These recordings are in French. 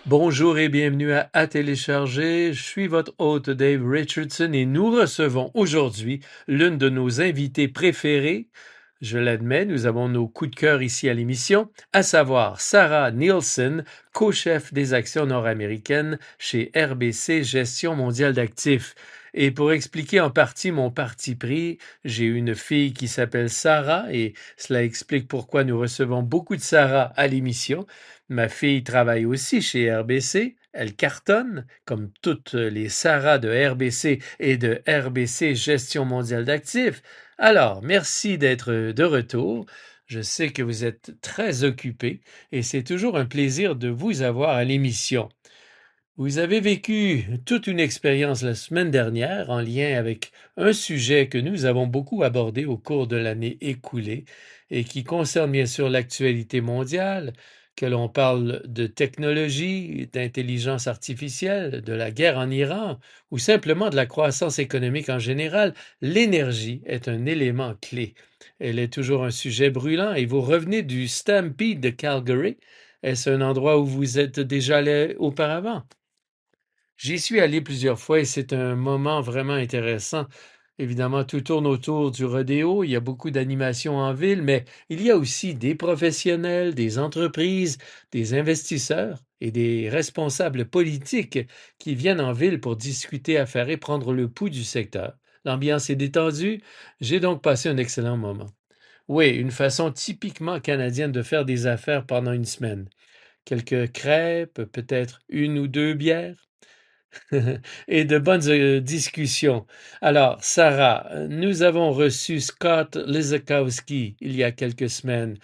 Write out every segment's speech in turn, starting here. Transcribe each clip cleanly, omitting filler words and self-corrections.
Bonjour et bienvenue à télécharger. Je suis votre hôte Dave Richardson et nous recevons aujourd'hui l'une de nos invités préférées. Je l'admets, nous avons nos coups de cœur ici à l'émission, à savoir Sarah Nielsen, co-chef des actions nord-américaines chez RBC Gestion mondiale d'actifs. Et pour expliquer en partie mon parti pris, j'ai une fille qui s'appelle Sarah et cela explique pourquoi nous recevons beaucoup de Sarah à l'émission. Ma fille travaille aussi chez RBC. Elle cartonne, comme toutes les Sarah de RBC et de RBC Gestion mondiale d'actifs. Alors, merci d'être de retour. Je sais que vous êtes très occupés et c'est toujours un plaisir de vous avoir à l'émission. Vous avez vécu toute une expérience la semaine dernière en lien avec un sujet que nous avons beaucoup abordé au cours de l'année écoulée et qui concerne bien sûr l'actualité mondiale, que l'on parle de technologie, d'intelligence artificielle, de la guerre en Iran ou simplement de la croissance économique en général. L'énergie est un élément clé. Elle est toujours un sujet brûlant et vous revenez du Stampede de Calgary. Est-ce un endroit où vous êtes déjà allé auparavant? J'y suis allé plusieurs fois et c'est un moment vraiment intéressant. Évidemment, tout tourne autour du rodéo, il y a beaucoup d'animations en ville, mais il y a aussi des professionnels, des entreprises, des investisseurs et des responsables politiques qui viennent en ville pour discuter affaires et prendre le pouls du secteur. L'ambiance est détendue, j'ai donc passé un excellent moment. Oui, une façon typiquement canadienne de faire des affaires pendant une semaine. Quelques crêpes, peut-être une ou deux bières. Et de bonnes discussions. Alors, Sarah, nous avons reçu Scott Lizakowski il y a quelques semaines.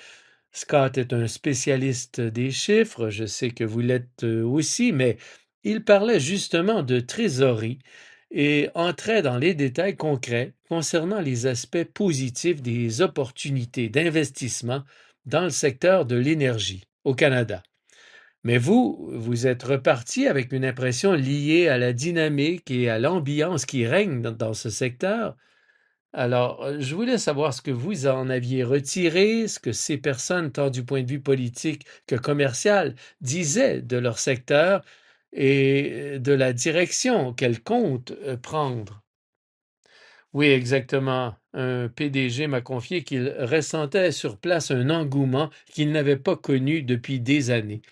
Scott est un spécialiste des chiffres, je sais que vous l'êtes aussi, mais il parlait justement de trésorerie et entrait dans les détails concrets concernant les aspects positifs des opportunités d'investissement dans le secteur de l'énergie au Canada. Mais vous, vous êtes reparti avec une impression liée à la dynamique et à l'ambiance qui règne dans ce secteur. Alors, je voulais savoir ce que vous en aviez retiré, ce que ces personnes, tant du point de vue politique que commercial, disaient de leur secteur et de la direction qu'elles comptent prendre. Oui, exactement. Un PDG m'a confié qu'il ressentait sur place un engouement qu'il n'avait pas connu depuis des années.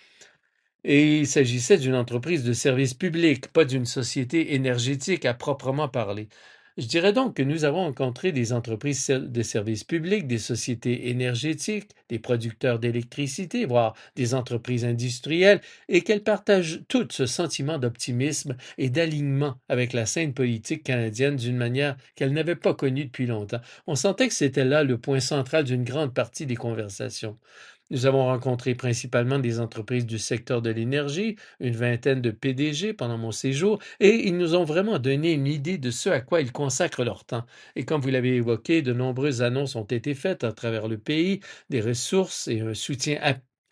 Et il s'agissait d'une entreprise de service public, pas d'une société énergétique à proprement parler. Je dirais donc que nous avons rencontré des entreprises de services publics, des sociétés énergétiques, des producteurs d'électricité, voire des entreprises industrielles, et qu'elles partagent toutes ce sentiment d'optimisme et d'alignement avec la scène politique canadienne d'une manière qu'elles n'avaient pas connue depuis longtemps. On sentait que c'était là le point central d'une grande partie des conversations. Nous avons rencontré principalement des entreprises du secteur de l'énergie, une vingtaine de PDG pendant mon séjour, et ils nous ont vraiment donné une idée de ce à quoi ils consacrent leur temps. Et comme vous l'avez évoqué, de nombreuses annonces ont été faites à travers le pays, des ressources et un soutien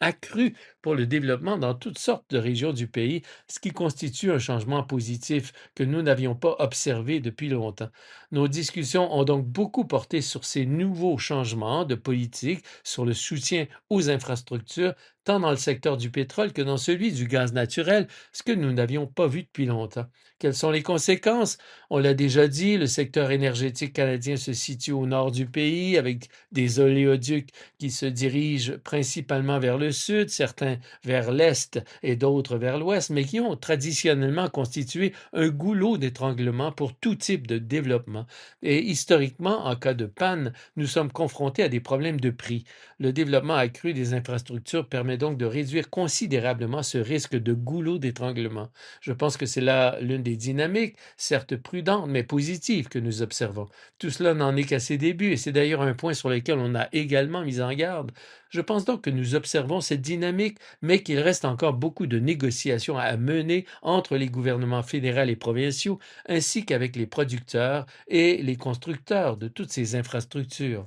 accru pour le développement dans toutes sortes de régions du pays, ce qui constitue un changement positif que nous n'avions pas observé depuis longtemps. Nos discussions ont donc beaucoup porté sur ces nouveaux changements de politique, sur le soutien aux infrastructures, tant dans le secteur du pétrole que dans celui du gaz naturel, ce que nous n'avions pas vu depuis longtemps. Quelles sont les conséquences? On l'a déjà dit, le secteur énergétique canadien se situe au nord du pays, avec des oléoducs qui se dirigent principalement vers le sud, certains vers l'est et d'autres vers l'ouest, mais qui ont traditionnellement constitué un goulot d'étranglement pour tout type de développement. Et historiquement, en cas de panne, nous sommes confrontés à des problèmes de prix. Le développement accru des infrastructures permet donc de réduire considérablement ce risque de goulot d'étranglement. Je pense que c'est là l'une des dynamiques, certes prudentes, mais positives que nous observons. Tout cela n'en est qu'à ses débuts, et c'est d'ailleurs un point sur lequel on a également mis en garde. Je pense donc que nous observons cette dynamique, mais qu'il reste encore beaucoup de négociations à mener entre les gouvernements fédéraux et provinciaux, ainsi qu'avec les producteurs et les constructeurs de toutes ces infrastructures.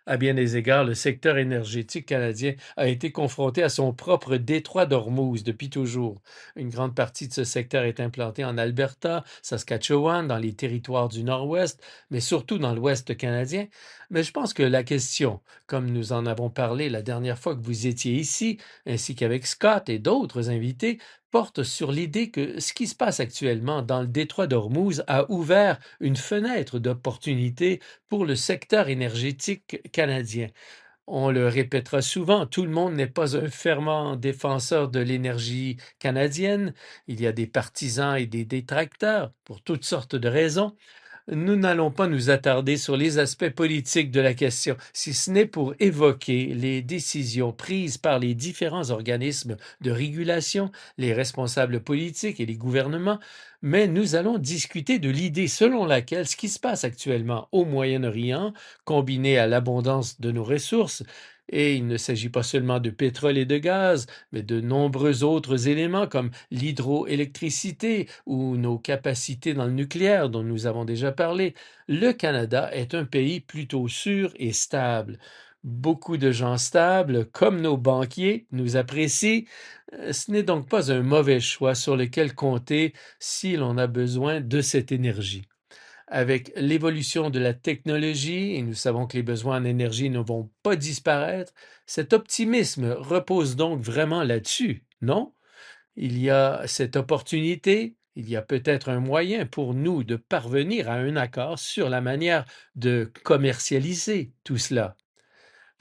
À bien des égards, le secteur énergétique canadien a été confronté à son propre détroit d'Ormuz depuis toujours. Une grande partie de ce secteur est implantée en Alberta, Saskatchewan, dans les territoires du Nord-Ouest, mais surtout dans l'Ouest canadien. Mais je pense que la question, comme nous en avons parlé la dernière fois que vous étiez ici, ainsi qu'avec Scott et d'autres invités, porte sur l'idée que ce qui se passe actuellement dans le détroit d'Ormuz a ouvert une fenêtre d'opportunité pour le secteur énergétique canadien. On le répétera souvent, tout le monde n'est pas un fervent défenseur de l'énergie canadienne. Il y a des partisans et des détracteurs pour toutes sortes de raisons. Nous n'allons pas nous attarder sur les aspects politiques de la question, si ce n'est pour évoquer les décisions prises par les différents organismes de régulation, les responsables politiques et les gouvernements, mais nous allons discuter de l'idée selon laquelle ce qui se passe actuellement au Moyen-Orient, combiné à l'abondance de nos ressources, et il ne s'agit pas seulement de pétrole et de gaz, mais de nombreux autres éléments comme l'hydroélectricité ou nos capacités dans le nucléaire dont nous avons déjà parlé, le Canada est un pays plutôt sûr et stable. Beaucoup de gens stables, comme nos banquiers, nous apprécient. Ce n'est donc pas un mauvais choix sur lequel compter si l'on a besoin de cette énergie. Avec l'évolution de la technologie, et nous savons que les besoins en énergie ne vont pas disparaître, cet optimisme repose donc vraiment là-dessus, non? Il y a cette opportunité, il y a peut-être un moyen pour nous de parvenir à un accord sur la manière de commercialiser tout cela.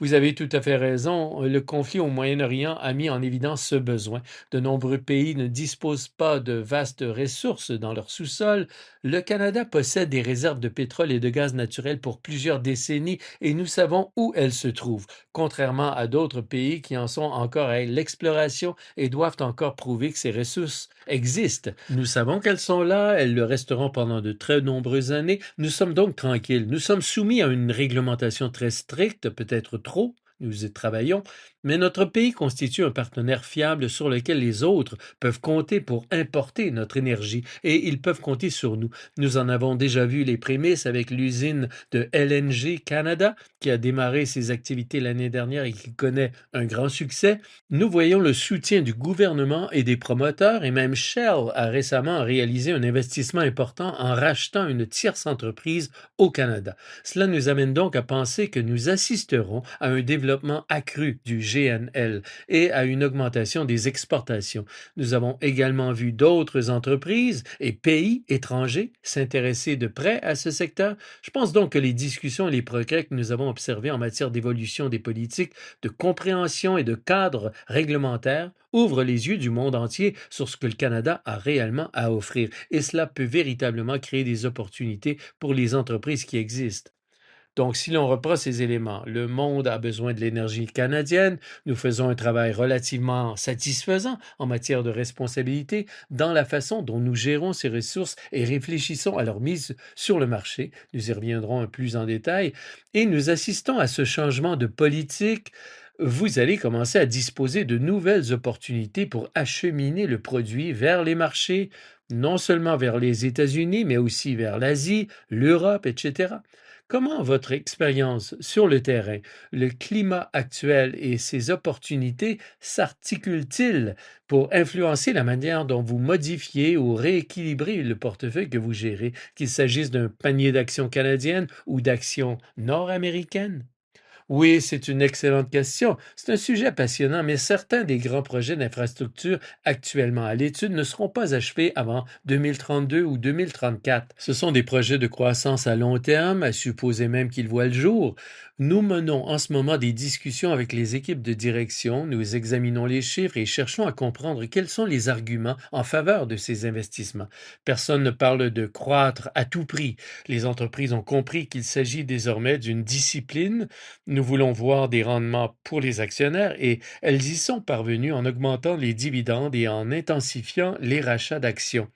Vous avez tout à fait raison. Le conflit au Moyen-Orient a mis en évidence ce besoin. De nombreux pays ne disposent pas de vastes ressources dans leur sous-sol. Le Canada possède des réserves de pétrole et de gaz naturel pour plusieurs décennies et nous savons où elles se trouvent, contrairement à d'autres pays qui en sont encore à l'exploration et doivent encore prouver que ces ressources existent. Nous savons qu'elles sont là, elles le resteront pendant de très nombreuses années. Nous sommes donc tranquilles. Nous sommes soumis à une réglementation très stricte, peut-être trop. Nous y travaillons, mais notre pays constitue un partenaire fiable sur lequel les autres peuvent compter pour importer notre énergie et ils peuvent compter sur nous. Nous en avons déjà vu les prémices avec l'usine de LNG Canada qui a démarré ses activités l'année dernière et qui connaît un grand succès. Nous voyons le soutien du gouvernement et des promoteurs et même Shell a récemment réalisé un investissement important en rachetant une tierce entreprise au Canada. Cela nous amène donc à penser que nous assisterons à un développement accru du GNL et à une augmentation des exportations. Nous avons également vu d'autres entreprises et pays étrangers s'intéresser de près à ce secteur. Je pense donc que les discussions et les progrès que nous avons observés en matière d'évolution des politiques, de compréhension et de cadres réglementaires ouvrent les yeux du monde entier sur ce que le Canada a réellement à offrir. Et cela peut véritablement créer des opportunités pour les entreprises qui existent. Donc, si l'on reprend ces éléments, le monde a besoin de l'énergie canadienne, nous faisons un travail relativement satisfaisant en matière de responsabilité dans la façon dont nous gérons ces ressources et réfléchissons à leur mise sur le marché. Nous y reviendrons un peu plus en détail. Et nous assistons à ce changement de politique. Vous allez commencer à disposer de nouvelles opportunités pour acheminer le produit vers les marchés, non seulement vers les États-Unis, mais aussi vers l'Asie, l'Europe, etc. Comment votre expérience sur le terrain, le climat actuel et ces opportunités s'articulent-ils pour influencer la manière dont vous modifiez ou rééquilibrez le portefeuille que vous gérez, qu'il s'agisse d'un panier d'actions canadiennes ou d'actions nord-américaines? Oui, c'est une excellente question. C'est un sujet passionnant, mais certains des grands projets d'infrastructure actuellement à l'étude ne seront pas achevés avant 2032 ou 2034. Ce sont des projets de croissance à long terme, à supposer même qu'ils voient le jour. Nous menons en ce moment des discussions avec les équipes de direction, nous examinons les chiffres et cherchons à comprendre quels sont les arguments en faveur de ces investissements. Personne ne parle de croître à tout prix. Les entreprises ont compris qu'il s'agit désormais d'une discipline. Nous voulons voir des rendements pour les actionnaires et elles y sont parvenues en augmentant les dividendes et en intensifiant les rachats d'actions.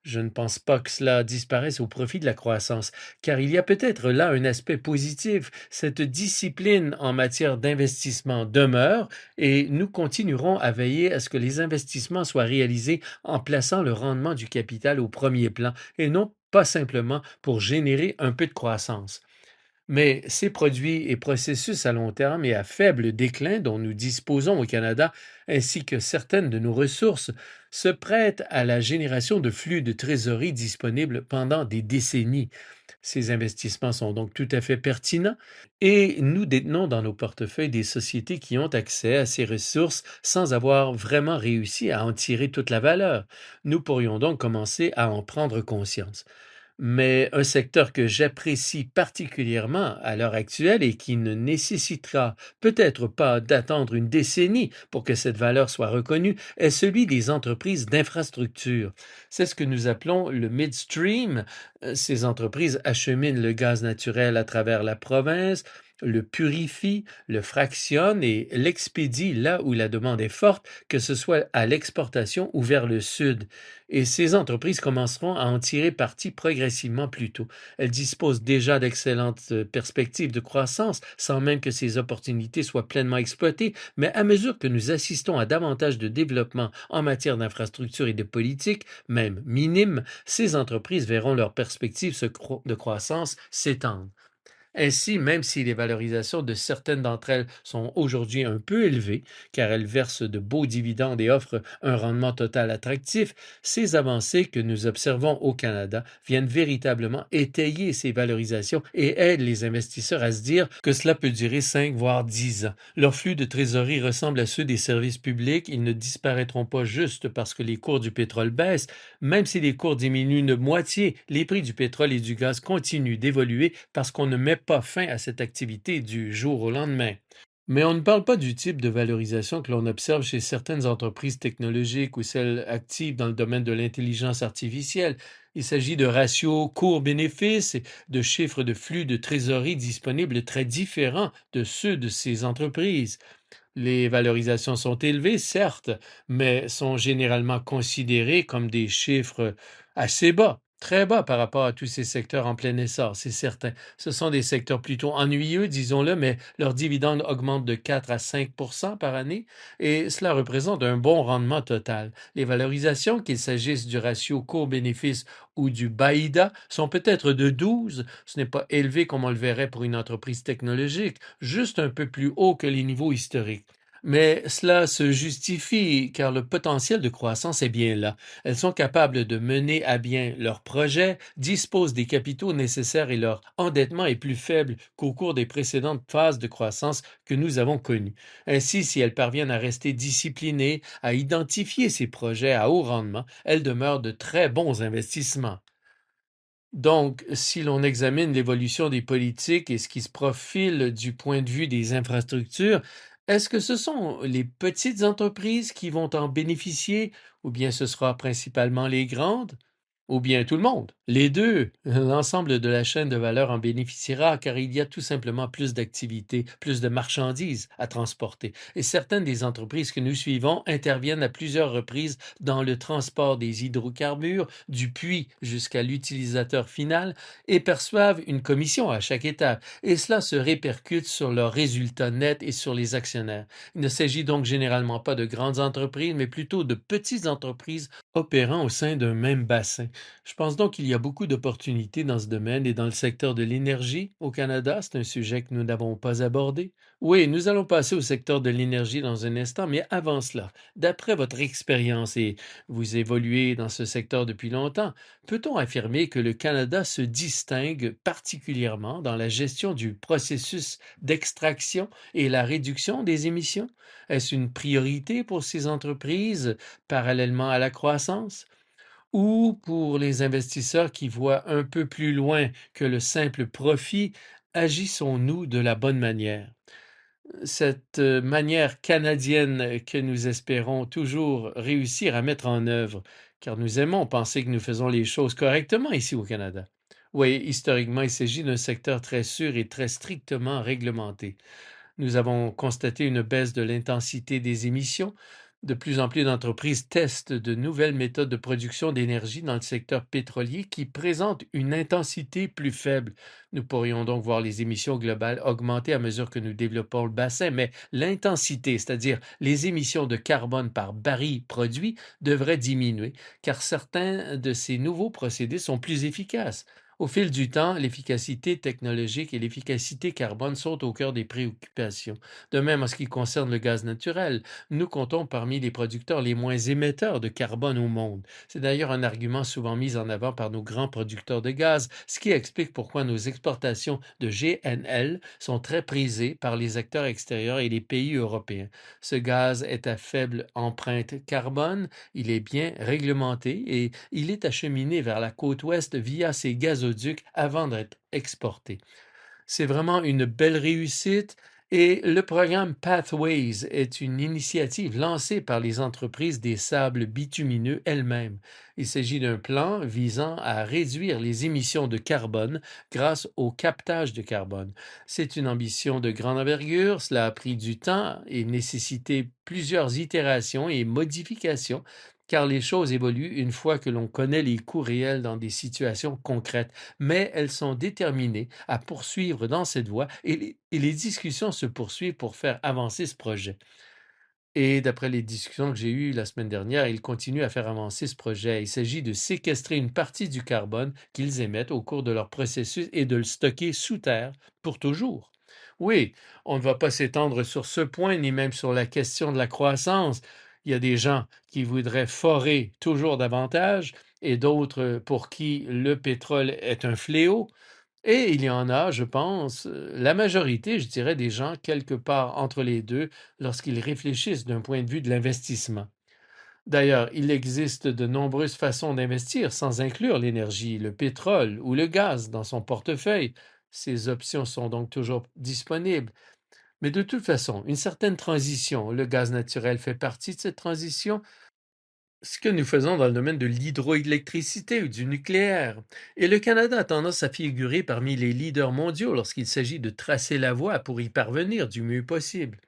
Je ne pense pas que cela disparaisse au profit de la croissance, car il y a peut-être là un aspect positif. Cette discipline en matière d'investissement demeure et nous continuerons à veiller à ce que les investissements soient réalisés en plaçant le rendement du capital au premier plan et non pas simplement pour générer un peu de croissance. Mais ces produits et processus à long terme et à faible déclin dont nous disposons au Canada, ainsi que certaines de nos ressources, se prêtent à la génération de flux de trésorerie disponibles pendant des décennies. Ces investissements sont donc tout à fait pertinents et nous détenons dans nos portefeuilles des sociétés qui ont accès à ces ressources sans avoir vraiment réussi à en tirer toute la valeur. Nous pourrions donc commencer à en prendre conscience. Mais un secteur que j'apprécie particulièrement à l'heure actuelle et qui ne nécessitera peut-être pas d'attendre une décennie pour que cette valeur soit reconnue est celui des entreprises d'infrastructure. C'est ce que nous appelons le midstream. Ces entreprises acheminent le gaz naturel à travers la province, le purifient, le fractionnent et l'expédient là où la demande est forte, que ce soit à l'exportation ou vers le sud. Et ces entreprises commenceront à en tirer parti progressivement plus tôt. Elles disposent déjà d'excellentes perspectives de croissance, sans même que ces opportunités soient pleinement exploitées, mais à mesure que nous assistons à davantage de développement en matière d'infrastructure et de politique, même minimes, ces entreprises verront leurs perspectives de croissance s'étendre. Ainsi, même si les valorisations de certaines d'entre elles sont aujourd'hui un peu élevées, car elles versent de beaux dividendes et offrent un rendement total attractif, ces avancées que nous observons au Canada viennent véritablement étayer ces valorisations et aident les investisseurs à se dire que cela peut durer 5 voire 10 ans. Leurs flux de trésorerie ressemblent à ceux des services publics, ils ne disparaîtront pas juste parce que les cours du pétrole baissent, même si les cours diminuent de moitié, les prix du pétrole et du gaz continuent d'évoluer parce qu'on ne met pas fin à cette activité du jour au lendemain. Mais on ne parle pas du type de valorisation que l'on observe chez certaines entreprises technologiques ou celles actives dans le domaine de l'intelligence artificielle. Il s'agit de ratios cours-bénéfices et de chiffres de flux de trésorerie disponibles très différents de ceux de ces entreprises. Les valorisations sont élevées, certes, mais sont généralement considérées comme des chiffres assez bas, très bas par rapport à tous ces secteurs en plein essor, c'est certain. Ce sont des secteurs plutôt ennuyeux, disons-le, mais leurs dividendes augmentent de 4 à 5 par année et cela représente un bon rendement total. Les valorisations, qu'il s'agisse du ratio cours-bénéfice ou du BAIDA, sont peut-être de 12. Ce n'est pas élevé comme on le verrait pour une entreprise technologique, juste un peu plus haut que les niveaux historiques. Mais cela se justifie car le potentiel de croissance est bien là. Elles sont capables de mener à bien leurs projets, disposent des capitaux nécessaires et leur endettement est plus faible qu'au cours des précédentes phases de croissance que nous avons connues. Ainsi, si elles parviennent à rester disciplinées, à identifier ces projets à haut rendement, elles demeurent de très bons investissements. Donc, si l'on examine l'évolution des politiques et ce qui se profile du point de vue des infrastructures, est-ce que ce sont les petites entreprises qui vont en bénéficier ou bien ce sera principalement les grandes? Ou bien tout le monde? Les deux. L'ensemble de la chaîne de valeur en bénéficiera car il y a tout simplement plus d'activités, plus de marchandises à transporter. Et certaines des entreprises que nous suivons interviennent à plusieurs reprises dans le transport des hydrocarbures, du puits jusqu'à l'utilisateur final, et perçoivent une commission à chaque étape. Et cela se répercute sur leurs résultats nets et sur les actionnaires. Il ne s'agit donc généralement pas de grandes entreprises, mais plutôt de petites entreprises opérant au sein d'un même bassin. Je pense donc qu'il y a beaucoup d'opportunités dans ce domaine et dans le secteur de l'énergie au Canada. C'est un sujet que nous n'avons pas abordé. Oui, nous allons passer au secteur de l'énergie dans un instant, mais avant cela, d'après votre expérience et vous évoluez dans ce secteur depuis longtemps, peut-on affirmer que le Canada se distingue particulièrement dans la gestion du processus d'extraction et la réduction des émissions? Est-ce une priorité pour ces entreprises parallèlement à la croissance? Ou pour les investisseurs qui voient un peu plus loin que le simple profit, agissons-nous de la bonne manière? Cette manière canadienne que nous espérons toujours réussir à mettre en œuvre, car nous aimons penser que nous faisons les choses correctement ici au Canada. Oui, historiquement, il s'agit d'un secteur très sûr et très strictement réglementé. Nous avons constaté une baisse de l'intensité des émissions. De plus en plus d'entreprises testent de nouvelles méthodes de production d'énergie dans le secteur pétrolier qui présentent une intensité plus faible. Nous pourrions donc voir les émissions globales augmenter à mesure que nous développons le bassin, mais l'intensité, c'est-à-dire les émissions de carbone par baril produit, devrait diminuer, car certains de ces nouveaux procédés sont plus efficaces. Au fil du temps, l'efficacité technologique et l'efficacité carbone sont au cœur des préoccupations. De même, en ce qui concerne le gaz naturel, nous comptons parmi les producteurs les moins émetteurs de carbone au monde. C'est d'ailleurs un argument souvent mis en avant par nos grands producteurs de gaz, ce qui explique pourquoi nos exportations de GNL sont très prisées par les acteurs extérieurs et les pays européens. Ce gaz est à faible empreinte carbone, il est bien réglementé et il est acheminé vers la côte ouest via ces gazoducs avant d'être exporté. C'est vraiment une belle réussite et le programme Pathways est une initiative lancée par les entreprises des sables bitumineux elles-mêmes. Il s'agit d'un plan visant à réduire les émissions de carbone grâce au captage de carbone. C'est une ambition de grande envergure, cela a pris du temps et nécessité plusieurs itérations et modifications car les choses évoluent une fois que l'on connaît les coûts réels dans des situations concrètes, mais elles sont déterminées à poursuivre dans cette voie et les discussions se poursuivent pour faire avancer ce projet. Et d'après les discussions que j'ai eues la semaine dernière, ils continuent à faire avancer ce projet. Il s'agit de séquestrer une partie du carbone qu'ils émettent au cours de leur processus et de le stocker sous terre pour toujours. Oui, on ne va pas s'étendre sur ce point, ni même sur la question de la croissance. Il y a des gens qui voudraient forer toujours davantage et d'autres pour qui le pétrole est un fléau. Et il y en a, je pense, la majorité, je dirais, des gens quelque part entre les deux lorsqu'ils réfléchissent d'un point de vue de l'investissement. D'ailleurs, il existe de nombreuses façons d'investir sans inclure l'énergie, le pétrole ou le gaz dans son portefeuille. Ces options sont donc toujours disponibles. Mais de toute façon, une certaine transition, le gaz naturel fait partie de cette transition, ce que nous faisons dans le domaine de l'hydroélectricité ou du nucléaire. Et le Canada a tendance à figurer parmi les leaders mondiaux lorsqu'il s'agit de tracer la voie pour y parvenir du mieux possible.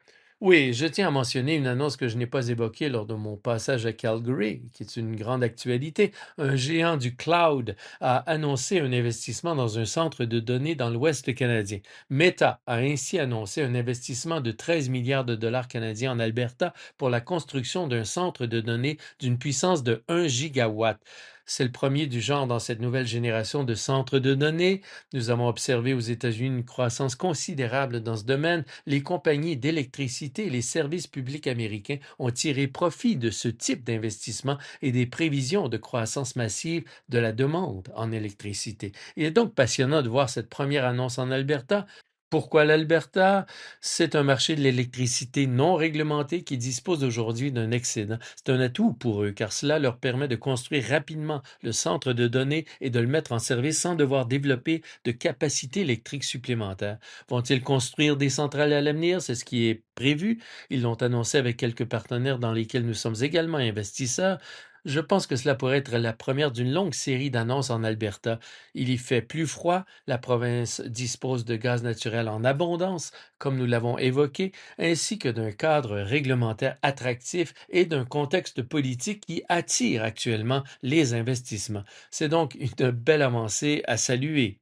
Oui, je tiens à mentionner une annonce que je n'ai pas évoquée lors de mon passage à Calgary, qui est une grande actualité. Un géant du cloud a annoncé un investissement dans un centre de données dans l'Ouest canadien. Meta a ainsi annoncé un investissement de 13 milliards de dollars canadiens en Alberta pour la construction d'un centre de données d'une puissance de 1 gigawatt. C'est le premier du genre dans cette nouvelle génération de centres de données. Nous avons observé aux États-Unis une croissance considérable dans ce domaine. Les compagnies d'électricité et les services publics américains ont tiré profit de ce type d'investissement et des prévisions de croissance massive de la demande en électricité. Il est donc passionnant de voir cette première annonce en Alberta. Pourquoi l'Alberta? C'est un marché de l'électricité non réglementé qui dispose aujourd'hui d'un excédent. C'est un atout pour eux car cela leur permet de construire rapidement le centre de données et de le mettre en service sans devoir développer de capacité électrique supplémentaire. Vont-ils construire des centrales à l'avenir? C'est ce qui est prévu. Ils l'ont annoncé avec quelques partenaires dans lesquels nous sommes également investisseurs. Je pense que cela pourrait être la première d'une longue série d'annonces en Alberta. Il y fait plus froid, la province dispose de gaz naturel en abondance, comme nous l'avons évoqué, ainsi que d'un cadre réglementaire attractif et d'un contexte politique qui attire actuellement les investissements. C'est donc une belle avancée à saluer.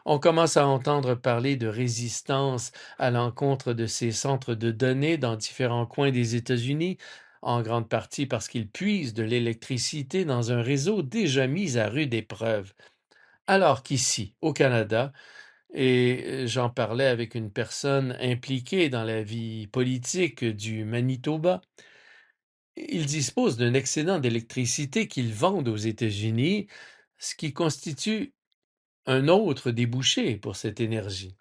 On commence à entendre parler de résistance à l'encontre de ces centres de données dans différents coins des États-Unis, en grande partie parce qu'ils puisent de l'électricité dans un réseau déjà mis à rude épreuve. Alors qu'ici, au Canada, et j'en parlais avec une personne impliquée dans la vie politique du Manitoba, ils disposent d'un excédent d'électricité qu'ils vendent aux États-Unis, ce qui constitue un autre débouché pour cette énergie.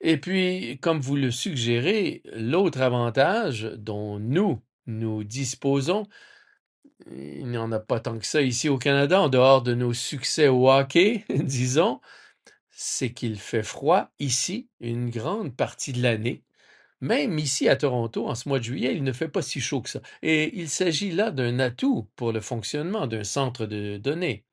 Et puis, comme vous le suggérez, l'autre avantage dont nous disposons, il n'y en a pas tant que ça ici au Canada, en dehors de nos succès au hockey, disons, c'est qu'il fait froid ici une grande partie de l'année. Même ici à Toronto, en ce mois de juillet, il ne fait pas si chaud que ça. Et il s'agit là d'un atout pour le fonctionnement d'un centre de données.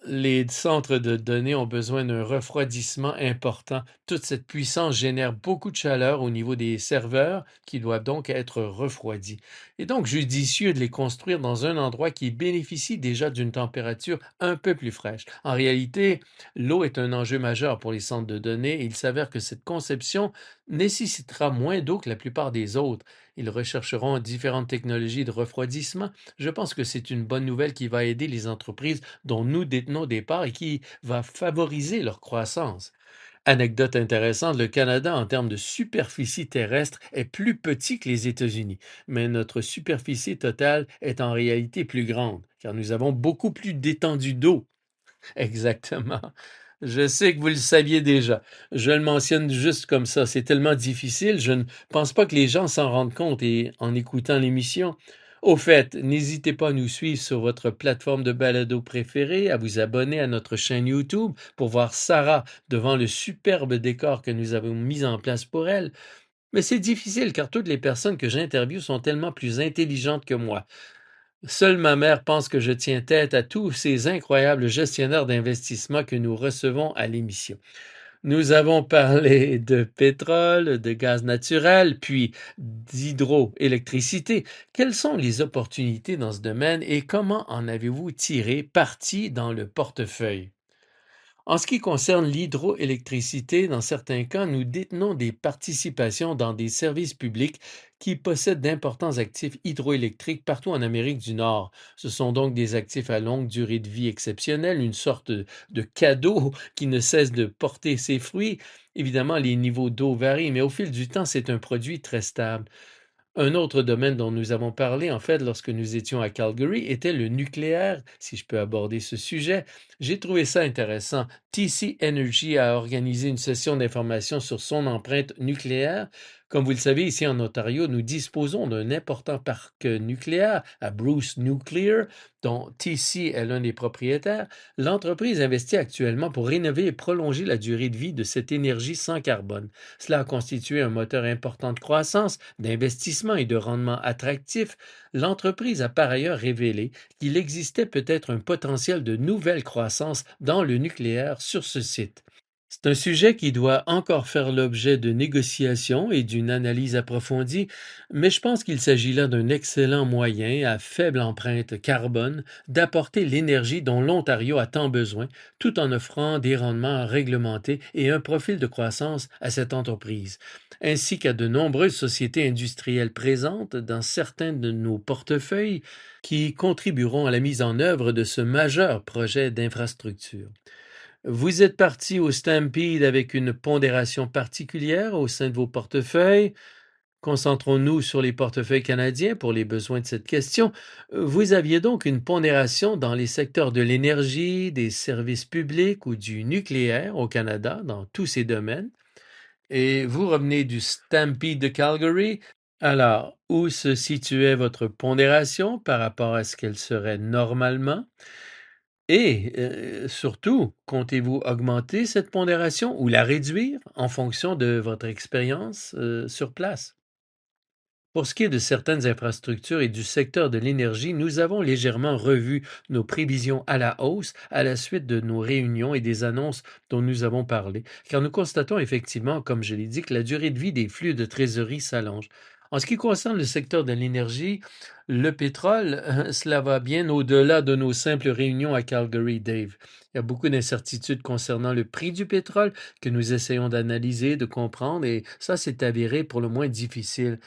Les centres de données ont besoin d'un refroidissement important. Toute cette puissance génère beaucoup de chaleur au niveau des serveurs qui doivent donc être refroidis. Et donc judicieux de les construire dans un endroit qui bénéficie déjà d'une température un peu plus fraîche. En réalité, l'eau est un enjeu majeur pour les centres de données et il s'avère que cette conception nécessitera moins d'eau que la plupart des autres. Ils rechercheront différentes technologies de refroidissement. Je pense que c'est une bonne nouvelle qui va aider les entreprises dont nous détenons prennent au départ et qui va favoriser leur croissance. Anecdote intéressante, le Canada, en termes de superficie terrestre, est plus petit que les États-Unis, mais notre superficie totale est en réalité plus grande, car nous avons beaucoup plus d'étendue d'eau. Exactement. Je sais que vous le saviez déjà. Je le mentionne juste comme ça. C'est tellement difficile. Je ne pense pas que les gens s'en rendent compte en écoutant l'émission. Au fait, n'hésitez pas à nous suivre sur votre plateforme de balado préférée, à vous abonner à notre chaîne YouTube pour voir Sarah devant le superbe décor que nous avons mis en place pour elle. Mais c'est difficile car toutes les personnes que j'interviewe sont tellement plus intelligentes que moi. Seule ma mère pense que je tiens tête à tous ces incroyables gestionnaires d'investissement que nous recevons à l'émission. Nous avons parlé de pétrole, de gaz naturel, puis d'hydroélectricité. Quelles sont les opportunités dans ce domaine et comment en avez-vous tiré parti dans le portefeuille? En ce qui concerne l'hydroélectricité, dans certains cas, nous détenons des participations dans des services publics qui possèdent d'importants actifs hydroélectriques partout en Amérique du Nord. Ce sont donc des actifs à longue durée de vie exceptionnelle, une sorte de cadeau qui ne cesse de porter ses fruits. Évidemment, les niveaux d'eau varient, mais au fil du temps, c'est un produit très stable. Un autre domaine dont nous avons parlé, en fait, lorsque nous étions à Calgary, était le nucléaire, si je peux aborder ce sujet. J'ai trouvé ça intéressant. TC Energy a organisé une session d'information sur son empreinte nucléaire. Comme vous le savez, ici en Ontario, nous disposons d'un important parc nucléaire à Bruce Nuclear, dont TC est l'un des propriétaires. L'entreprise investit actuellement pour rénover et prolonger la durée de vie de cette énergie sans carbone. Cela a constitué un moteur important de croissance, d'investissement et de rendement attractif. L'entreprise a par ailleurs révélé qu'il existait peut-être un potentiel de nouvelle croissance dans le nucléaire sur ce site. C'est un sujet qui doit encore faire l'objet de négociations et d'une analyse approfondie, mais je pense qu'il s'agit là d'un excellent moyen à faible empreinte carbone d'apporter l'énergie dont l'Ontario a tant besoin, tout en offrant des rendements réglementés et un profil de croissance à cette entreprise, ainsi qu'à de nombreuses sociétés industrielles présentes dans certains de nos portefeuilles qui contribueront à la mise en œuvre de ce majeur projet d'infrastructure. Vous êtes parti au Stampede avec une pondération particulière au sein de vos portefeuilles. Concentrons-nous sur les portefeuilles canadiens pour les besoins de cette question. Vous aviez donc une pondération dans les secteurs de l'énergie, des services publics ou du nucléaire au Canada, dans tous ces domaines. Et vous revenez du Stampede de Calgary. Alors, où se situait votre pondération par rapport à ce qu'elle serait normalement? Et surtout, comptez-vous augmenter cette pondération ou la réduire en fonction de votre expérience sur place? Pour ce qui est de certaines infrastructures et du secteur de l'énergie, nous avons légèrement revu nos prévisions à la hausse à la suite de nos réunions et des annonces dont nous avons parlé, car nous constatons effectivement, comme je l'ai dit, que la durée de vie des flux de trésorerie s'allonge. En ce qui concerne le secteur de l'énergie, le pétrole, cela va bien au-delà de nos simples réunions à Calgary, Dave. Il y a beaucoup d'incertitudes concernant le prix du pétrole que nous essayons d'analyser, de comprendre, et ça s'est avéré pour le moins difficile.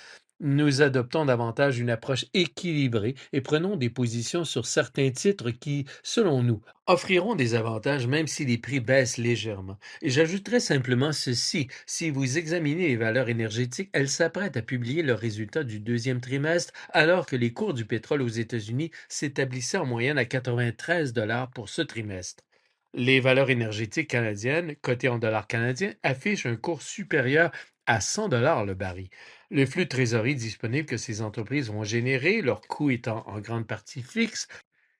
Nous adoptons davantage une approche équilibrée et prenons des positions sur certains titres qui, selon nous, offriront des avantages même si les prix baissent légèrement. Et j'ajouterai simplement ceci, si vous examinez les valeurs énergétiques, elles s'apprêtent à publier leurs résultats du deuxième trimestre alors que les cours du pétrole aux États-Unis s'établissaient en moyenne à 93 pour ce trimestre. Les valeurs énergétiques canadiennes, cotées en dollars canadiens, affichent un cours supérieur à 100 le baril. Le flux de trésorerie disponible que ces entreprises vont générer, leur coût étant en grande partie fixe,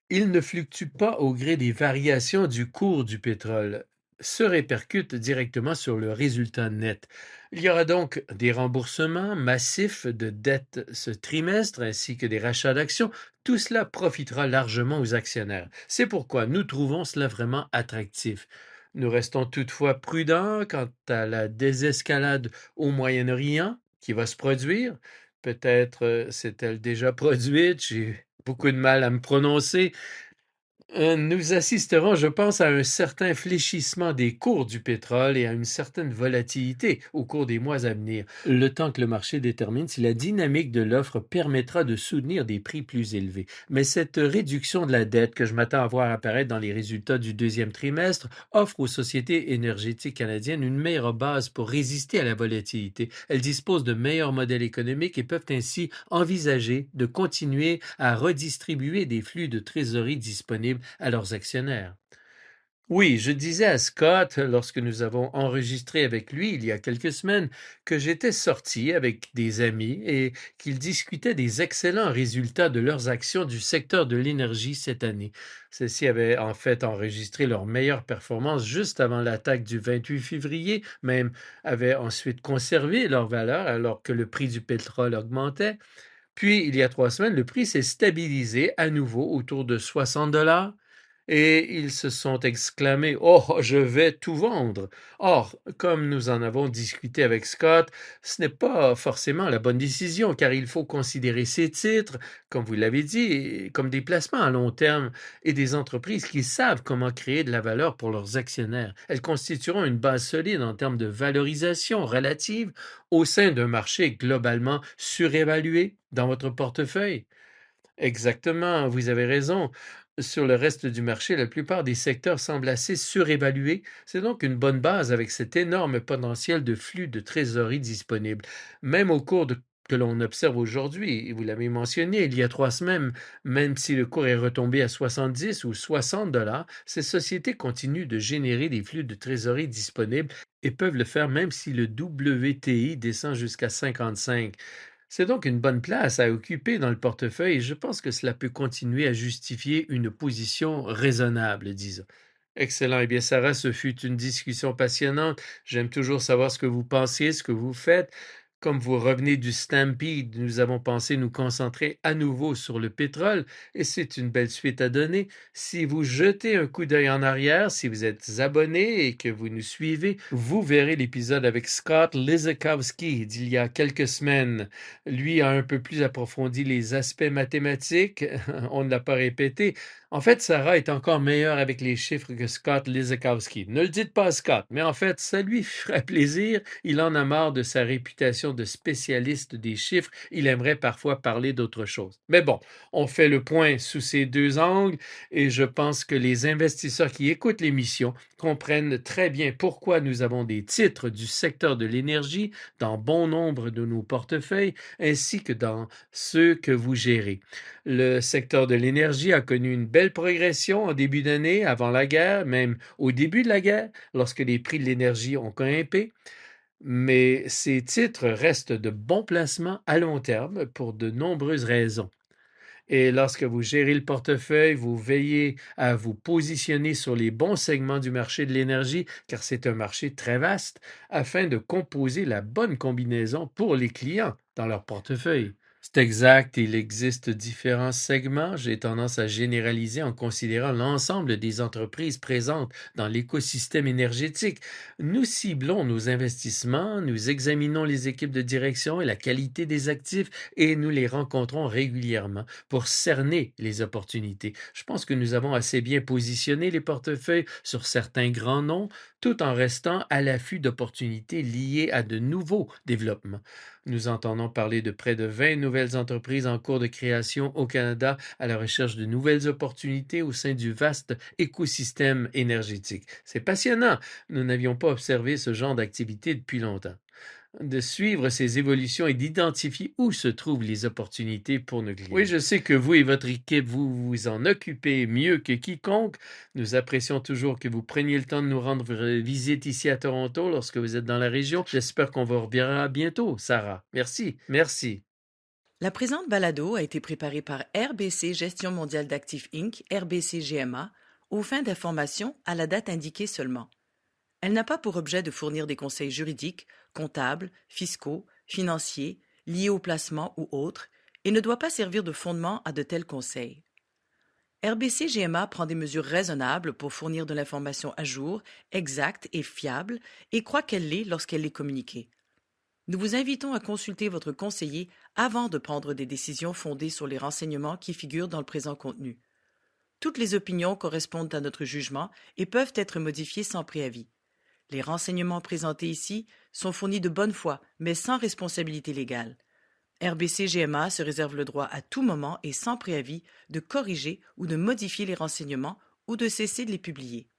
il ne fluctue pas au gré des variations du cours du pétrole, se répercute directement sur le résultat net. Il y aura donc des remboursements massifs de dettes ce trimestre ainsi que des rachats d'actions. Tout cela profitera largement aux actionnaires. C'est pourquoi nous trouvons cela vraiment attractif. Nous restons toutefois prudents quant à la désescalade au Moyen-Orient qui va se produire. Peut-être s'est-elle déjà produite, j'ai beaucoup de mal à me prononcer. Nous assisterons, je pense, à un certain fléchissement des cours du pétrole et à une certaine volatilité au cours des mois à venir, le temps que le marché détermine si la dynamique de l'offre permettra de soutenir des prix plus élevés. Mais cette réduction de la dette que je m'attends à voir apparaître dans les résultats du deuxième trimestre offre aux sociétés énergétiques canadiennes une meilleure base pour résister à la volatilité. Elles disposent de meilleurs modèles économiques et peuvent ainsi envisager de continuer à redistribuer des flux de trésorerie disponibles à leurs actionnaires. Oui, je disais à Scott, lorsque nous avons enregistré avec lui il y a quelques semaines, que j'étais sorti avec des amis et qu'ils discutaient des excellents résultats de leurs actions du secteur de l'énergie cette année. Ceux-ci avaient en fait enregistré leur meilleure performance juste avant l'attaque du 28 février, même avaient ensuite conservé leur valeur alors que le prix du pétrole augmentait. Puis, il y a 3 semaines, le prix s'est stabilisé à nouveau autour de 60 $ et ils se sont exclamés: «Oh, je vais tout vendre!» Or, comme nous en avons discuté avec Scott, ce n'est pas forcément la bonne décision car il faut considérer ces titres, comme vous l'avez dit, comme des placements à long terme et des entreprises qui savent comment créer de la valeur pour leurs actionnaires. Elles constitueront une base solide en termes de valorisation relative au sein d'un marché globalement surévalué dans votre portefeuille. Exactement, vous avez raison. Sur le reste du marché, la plupart des secteurs semblent assez surévalués. C'est donc une bonne base avec cet énorme potentiel de flux de trésorerie disponible. Même au cours que l'on observe aujourd'hui, et vous l'avez mentionné, il y a 3 semaines, même si le cours est retombé à 70 ou 60 $, ces sociétés continuent de générer des flux de trésorerie disponibles et peuvent le faire même si le WTI descend jusqu'à 55. C'est donc une bonne place à occuper dans le portefeuille et je pense que cela peut continuer à justifier une position raisonnable, disons. Excellent. Eh bien, Sarah, ce fut une discussion passionnante. J'aime toujours savoir ce que vous pensez, ce que vous faites. Comme vous revenez du Stampede, nous avons pensé nous concentrer à nouveau sur le pétrole et c'est une belle suite à donner. Si vous jetez un coup d'œil en arrière, si vous êtes abonné et que vous nous suivez, vous verrez l'épisode avec Scott Lizakowski d'il y a quelques semaines. Lui a un peu plus approfondi les aspects mathématiques. On ne l'a pas répété. En fait, Sarah est encore meilleure avec les chiffres que Scott Lizakowski. Ne le dites pas à Scott, mais en fait, ça lui ferait plaisir. Il en a marre de sa réputation de spécialiste des chiffres. Il aimerait parfois parler d'autre chose. Mais bon, on fait le point sous ces deux angles et je pense que les investisseurs qui écoutent l'émission comprennent très bien pourquoi nous avons des titres du secteur de l'énergie dans bon nombre de nos portefeuilles ainsi que dans ceux que vous gérez. Le secteur de l'énergie a connu une belle progression en début d'année, avant la guerre, même au début de la guerre, lorsque les prix de l'énergie ont grimpé. Mais ces titres restent de bons placements à long terme pour de nombreuses raisons. Et lorsque vous gérez le portefeuille, vous veillez à vous positionner sur les bons segments du marché de l'énergie, car c'est un marché très vaste, afin de composer la bonne combinaison pour les clients dans leur portefeuille. C'est exact, il existe différents segments. J'ai tendance à généraliser en considérant l'ensemble des entreprises présentes dans l'écosystème énergétique. Nous ciblons nos investissements, nous examinons les équipes de direction et la qualité des actifs et nous les rencontrons régulièrement pour cerner les opportunités. Je pense que nous avons assez bien positionné les portefeuilles sur certains grands noms tout en restant à l'affût d'opportunités liées à de nouveaux développements. Nous entendons parler de près de 20 nouvelles entreprises en cours de création au Canada à la recherche de nouvelles opportunités au sein du vaste écosystème énergétique. C'est passionnant. Nous n'avions pas observé ce genre d'activité depuis longtemps. De suivre ces évolutions et d'identifier où se trouvent les opportunités pour nos clients. Oui, je sais que vous et votre équipe, vous vous en occupez mieux que quiconque. Nous apprécions toujours que vous preniez le temps de nous rendre visite ici à Toronto lorsque vous êtes dans la région. J'espère qu'on vous reverra bientôt, Sarah. Merci. Merci. La présente balado a été préparée par RBC Gestion mondiale d'actifs Inc., RBC GMA, aux fins d'information à la date indiquée seulement. Elle n'a pas pour objet de fournir des conseils juridiques, comptables, fiscaux, financiers, liés au placement ou autres, et ne doit pas servir de fondement à de tels conseils. RBC GMA prend des mesures raisonnables pour fournir de l'information à jour, exacte et fiable, et croit qu'elle l'est lorsqu'elle est communiquée. Nous vous invitons à consulter votre conseiller avant de prendre des décisions fondées sur les renseignements qui figurent dans le présent contenu. Toutes les opinions correspondent à notre jugement et peuvent être modifiées sans préavis. Les renseignements présentés ici sont fournis de bonne foi, mais sans responsabilité légale. RBC-GMA se réserve le droit à tout moment et sans préavis de corriger ou de modifier les renseignements ou de cesser de les publier.